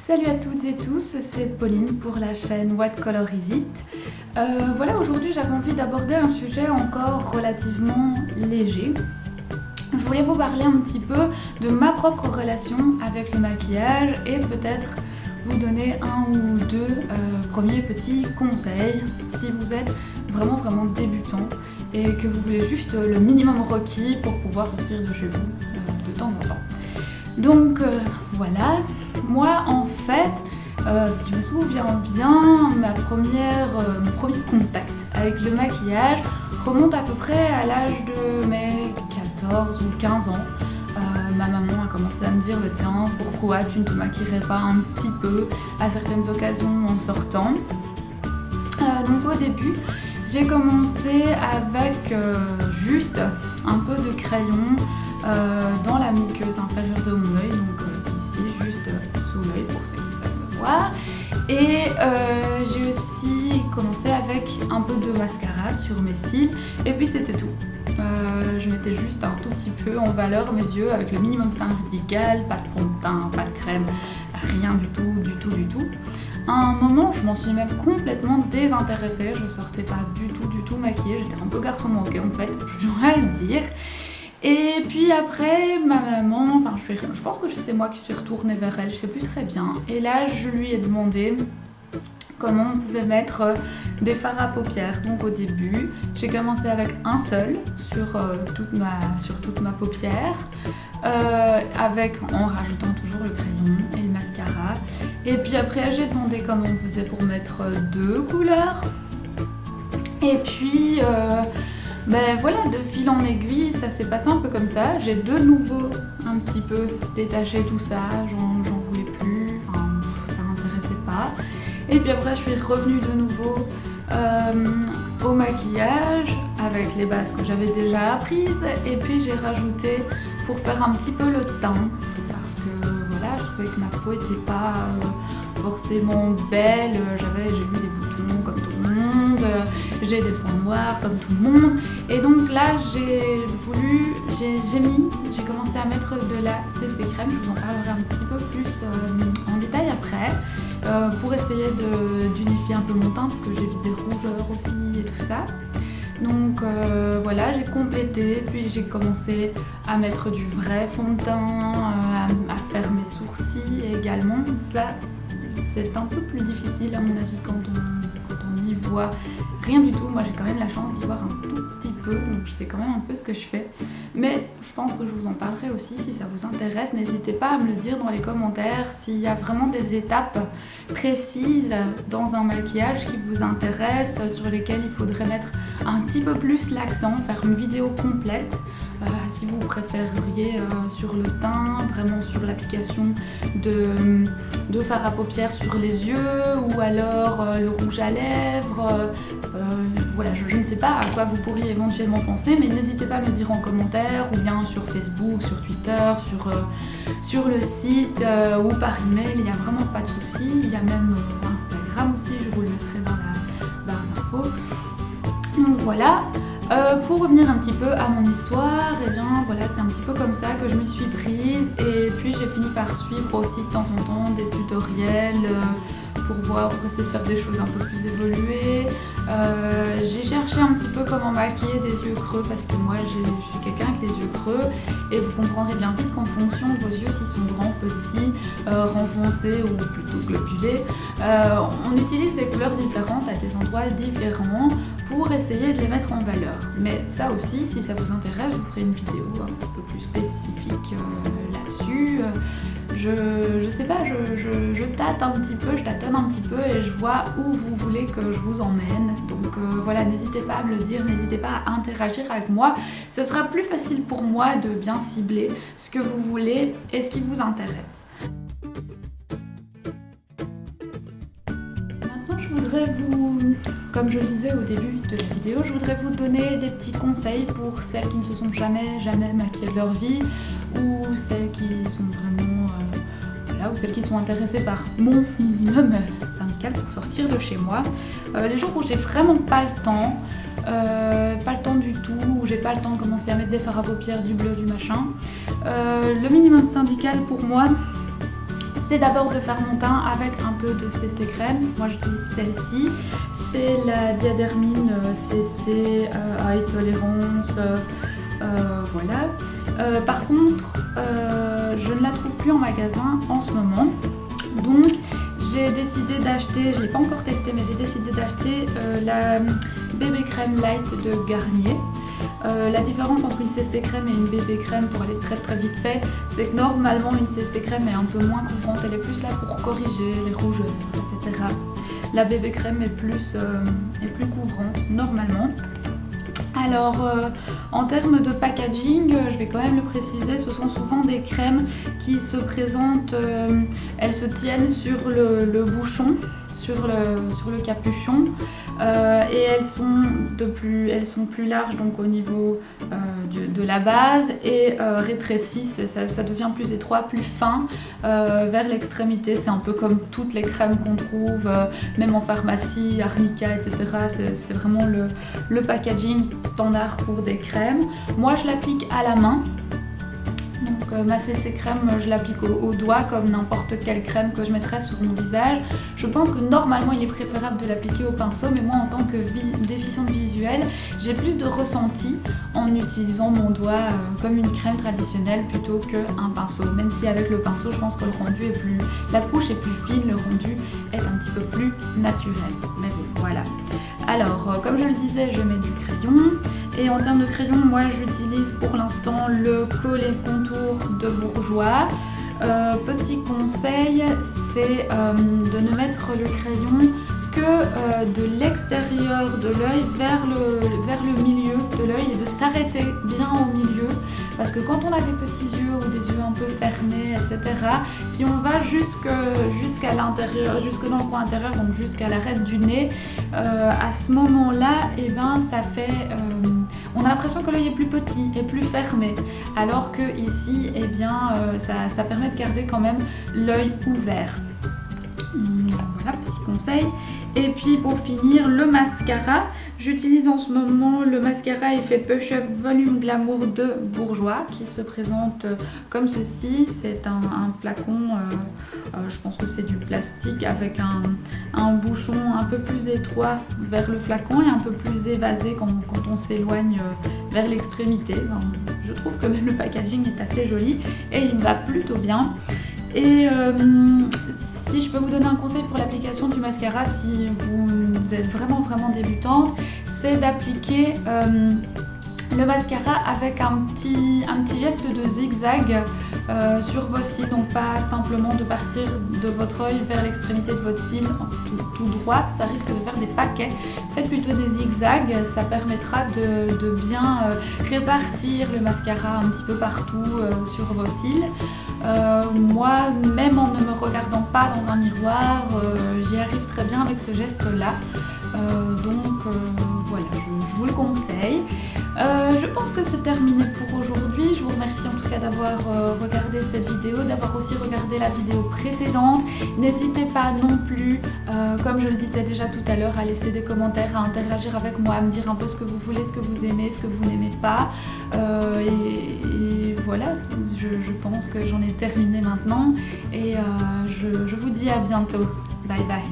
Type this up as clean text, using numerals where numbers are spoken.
Salut à toutes et tous, c'est Pauline pour la chaîne What Color Is It. Voilà, aujourd'hui j'avais envie d'aborder un sujet encore relativement léger. Je voulais vous parler un petit peu de ma propre relation avec le maquillage et peut-être vous donner un ou deux premiers petits conseils si vous êtes vraiment débutant et que vous voulez juste le minimum requis pour pouvoir sortir de chez vous de temps en temps. Donc voilà, moi en fait, si je me souviens bien, mon premier contact avec le maquillage remonte à peu près à l'âge de mes 14 ou 15 ans. Ma maman a commencé à me dire tiens, pourquoi tu ne te maquillerais pas un petit peu à certaines occasions en sortant. Donc au début, j'ai commencé avec juste un peu de crayon dans la muqueuse inférieure de mon œil, donc ici juste sous l'œil pour ceux qui peuvent me voir. Et j'ai aussi commencé avec un peu de mascara sur mes cils et puis c'était tout. Je mettais juste un tout petit peu en valeur mes yeux avec le minimum syndical, pas de fond de teint, pas de crème, rien du tout. À un moment, je m'en suis même complètement désintéressée, je sortais pas du tout maquillée, j'étais un peu garçon manqué en fait, je dois le dire. Et puis après, ma maman, je pense que c'est moi qui suis retournée vers elle, je sais plus très bien. Et là, je lui ai demandé comment on pouvait mettre des fards à paupières. Donc au début, j'ai commencé avec un seul sur toute ma paupière, en rajoutant toujours le crayon et le mascara. Et puis après, j'ai demandé comment on faisait pour mettre deux couleurs. Et puis voilà, de fil en aiguille, ça s'est passé un peu comme ça. J'ai de nouveau un petit peu détaché tout ça, j'en voulais plus, ça m'intéressait pas. Et puis après, je suis revenue de nouveau au maquillage avec les bases que j'avais déjà apprises. Et puis j'ai rajouté pour faire un petit peu le teint, parce que voilà, je trouvais que ma peau était pas forcément belle. J'ai eu des boutons comme tout le monde, j'ai des points noirs comme tout le monde. Et donc là, j'ai commencé à mettre de la CC crème. Je vous en parlerai un petit peu plus en détail après, pour essayer d'unifier un peu mon teint, parce que j'ai vu des rougeurs aussi et tout ça. Donc voilà, j'ai complété, puis j'ai commencé à mettre du vrai fond de teint, à faire mes sourcils également. Ça, c'est un peu plus difficile à mon avis quand on y voit rien du tout. Moi j'ai quand même la chance d'y voir un tout petit peu, donc je sais quand même un peu ce que je fais. Mais je pense que je vous en parlerai aussi si ça vous intéresse. N'hésitez pas à me le dire dans les commentaires s'il y a vraiment des étapes précises dans un maquillage qui vous intéressent, sur lesquelles il faudrait mettre un petit peu plus l'accent, faire une vidéo complète. Si vous préféreriez sur le teint, vraiment sur l'application de fard à paupières sur les yeux, ou alors le rouge à lèvres, voilà, je ne sais pas à quoi vous pourriez éventuellement penser, mais n'hésitez pas à me le dire en commentaire, ou bien sur Facebook, sur Twitter, sur le site ou par email, il n'y a vraiment pas de souci. Il y a même Instagram aussi, je vous le mettrai dans la barre d'infos. Donc voilà. Pour revenir un petit peu à mon histoire, et bien voilà, c'est un petit peu comme ça que je m'y suis prise, et puis j'ai fini par suivre aussi de temps en temps des tutoriels pour essayer de faire des choses un peu plus évoluées. J'ai cherché un petit peu comment maquiller des yeux creux, parce que moi je suis quelqu'un avec les yeux creux, et vous comprendrez bien vite qu'en fonction de vos yeux, s'ils sont grands, petits, renfoncés ou plutôt globulés, on utilise des couleurs différentes à des endroits différents pour essayer de les mettre en valeur. Mais ça aussi, si ça vous intéresse, je vous ferai une vidéo un petit peu plus spécifique là-dessus. Je sais pas, je tâte un petit peu, je tâtonne un petit peu et je vois où vous voulez que je vous emmène. Donc voilà, n'hésitez pas à me le dire, n'hésitez pas à interagir avec moi. Ce sera plus facile pour moi de bien cibler ce que vous voulez et ce qui vous intéresse. Maintenant, je voudrais comme je le disais au début de la vidéo, je voudrais vous donner des petits conseils pour celles qui ne se sont jamais maquillées de leur vie, ou celles qui sont vraiment ou celles qui sont intéressées par mon minimum syndical pour sortir de chez moi. Les jours où j'ai vraiment pas le temps du tout, où j'ai pas le temps de commencer à mettre des fards à paupières, du bleu, du machin, le minimum syndical pour moi, c'est d'abord de faire mon teint avec un peu de CC crème. Moi j'utilise celle-ci, c'est la Diadermine CC à tolérance, voilà. Par contre, je ne la trouve plus en magasin en ce moment, donc j'ai décidé d'acheter, je ne l'ai pas encore testé, mais j'ai décidé d'acheter la bébé crème light de Garnier. La différence entre une CC crème et une bébé crème, pour aller très vite fait, c'est que normalement une CC crème est un peu moins couvrante, elle est plus là pour corriger les rougeurs, etc. La bébé crème est plus couvrante normalement. Alors en termes de packaging, je vais quand même le préciser, ce sont souvent des crèmes qui se présentent, elles se tiennent sur le bouchon, sur le capuchon, et elles sont plus larges donc au niveau de la base et rétrécissent, ça devient plus étroit, plus fin vers l'extrémité. C'est un peu comme toutes les crèmes qu'on trouve même en pharmacie, Arnica, etc. C'est vraiment le packaging standard pour des crèmes. Moi je l'applique à la main. Donc ma CC crème, je l'applique au doigt comme n'importe quelle crème que je mettrais sur mon visage. Je pense que normalement il est préférable de l'appliquer au pinceau, mais moi en tant que déficiente visuelle, j'ai plus de ressenti en utilisant mon doigt comme une crème traditionnelle plutôt qu'un pinceau. Même si avec le pinceau, je pense que le rendu est plus... la couche est plus fine, le rendu est un petit peu plus naturel. Mais bon, voilà. Alors, comme je le disais, je mets du crayon. Et en termes de crayon, moi j'utilise pour l'instant le collet contour de Bourjois. Petit conseil, c'est de ne mettre le crayon que de l'extérieur de l'œil vers le milieu de l'œil et de s'arrêter bien au milieu, parce que quand on a des petits yeux ou des yeux un peu fermés, etc., si on va jusqu'à l'intérieur, jusque dans le coin intérieur, donc jusqu'à l'arête du nez, à ce moment-là, eh ben, ça fait... on a l'impression que l'œil est plus petit et plus fermé, alors que ici, eh bien, ça permet de garder quand même l'œil ouvert. Voilà, petit conseil. Et puis pour finir, le mascara. J'utilise en ce moment le mascara Effet Push Up Volume Glamour de Bourjois, qui se présente comme ceci. C'est un flacon, je pense que c'est du plastique, avec un bouchon un peu plus étroit vers le flacon et un peu plus évasé quand on s'éloigne vers l'extrémité. Je trouve que même le packaging est assez joli et il me va plutôt bien. Et si je peux vous donner un conseil pour l'application du mascara, si vous êtes vraiment débutante, c'est d'appliquer le mascara avec un petit geste de zigzag sur vos cils, donc pas simplement de partir de votre œil vers l'extrémité de votre cil tout droit, ça risque de faire des paquets. Faites plutôt des zigzags, ça permettra de bien répartir le mascara un petit peu partout sur vos cils. Moi, même en ne me regardant pas dans un miroir, j'y arrive très bien avec ce geste-là. Donc voilà, je vous le conseille. Je pense que c'est terminé pour aujourd'hui. Je vous remercie en tout cas d'avoir regardé cette vidéo, d'avoir aussi regardé la vidéo précédente. N'hésitez pas non plus, comme je le disais déjà tout à l'heure, à laisser des commentaires, à interagir avec moi, à me dire un peu ce que vous voulez, ce que vous aimez, ce que vous n'aimez pas. Et voilà, je pense que j'en ai terminé maintenant. Et je vous dis à bientôt. Bye bye.